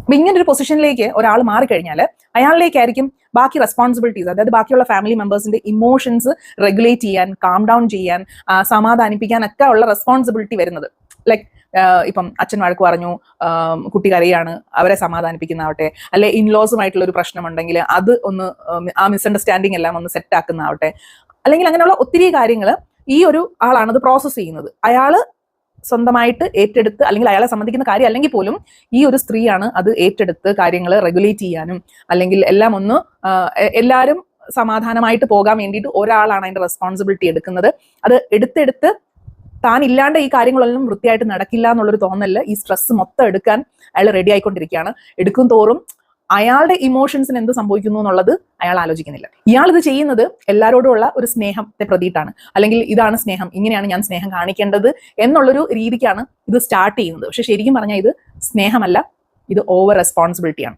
അപ്പൊ ഇങ്ങനൊരു പൊസിഷനിലേക്ക് ഒരാൾ മാറിക്കഴിഞ്ഞാൽ അയാളിലേക്കായിരിക്കും ബാക്കി റെസ്പോൺസിബിലിറ്റീസ്, അതായത് ബാക്കിയുള്ള ഫാമിലി മെമ്പേഴ്സിന്റെ ഇമോഷൻസ് റെഗുലേറ്റ് ചെയ്യാൻ, കാം ഡൗൺ ചെയ്യാൻ, സമാധാനിപ്പിക്കാൻ ഒക്കെ ഉള്ള റെസ്പോൺസിബിലിറ്റി വരുന്നത്. ലൈക്ക് ഇപ്പം അച്ഛൻ വഴക്ക് പറഞ്ഞു, കുട്ടി കരയാണ്, അവരെ സമാധാനിപ്പിക്കുന്നതാവട്ടെ, അല്ലെ ഇൻലോസുമായിട്ടുള്ള ഒരു പ്രശ്നമുണ്ടെങ്കിൽ അത് ഒന്ന് ആ മിസ്അണ്ടർസ്റ്റാൻഡിങ് എല്ലാം ഒന്ന് സെറ്റ് ആക്കുന്നതാവട്ടെ, അല്ലെങ്കിൽ അങ്ങനെയുള്ള ഒത്തിരി കാര്യങ്ങൾ ഈ ഒരു ആളാണത് പ്രോസസ്സ് ചെയ്യുന്നത്. അയാള് സ്വന്തമായിട്ട് ഏറ്റെടുത്ത്, അല്ലെങ്കിൽ അയാളെ സംബന്ധിക്കുന്ന കാര്യം അല്ലെങ്കിൽ പോലും ഈ ഒരു സ്ത്രീയാണ് അത് ഏറ്റെടുത്ത് കാര്യങ്ങൾ റെഗുലേറ്റ് ചെയ്യാനും, അല്ലെങ്കിൽ എല്ലാം ഒന്ന് എല്ലാവരും സമാധാനമായിട്ട് പോകാൻ വേണ്ടിയിട്ട് ഒരാളാണ് അതിന്റെ റെസ്പോൺസിബിലിറ്റി എടുക്കുന്നത്. അത് എടുത്തെടുത്ത് താൻ ഇല്ലാണ്ട് ഈ കാര്യങ്ങളൊന്നും വൃത്തിയായിട്ട് നടക്കില്ല എന്നുള്ളൊരു തോന്നല്, ഈ സ്ട്രെസ് മൊത്തം എടുക്കാൻ അയാൾ റെഡി ആയിക്കൊണ്ടിരിക്കുകയാണ്. എടുക്കും തോറും അയാളുടെ ഇമോഷൻസിന് എന്ത് സംഭവിക്കുന്നു എന്നുള്ളത് അയാൾ ആലോചിക്കുന്നില്ല. ഇയാൾ ഇത് ചെയ്യുന്നത് എല്ലാവരോടുമുള്ള ഒരു സ്നേഹത്തെ പ്രതിയിട്ടാണ്, അല്ലെങ്കിൽ ഇതാണ് സ്നേഹം, ഇങ്ങനെയാണ് ഞാൻ സ്നേഹം കാണിക്കേണ്ടത് എന്നുള്ളൊരു രീതിക്കാണ് ഇത് സ്റ്റാർട്ട് ചെയ്യുന്നത്. പക്ഷെ ശരിക്കും പറഞ്ഞാൽ ഇത് സ്നേഹമല്ല, ഇത് ഓവർ റെസ്പോൺസിബിലിറ്റിയാണ്.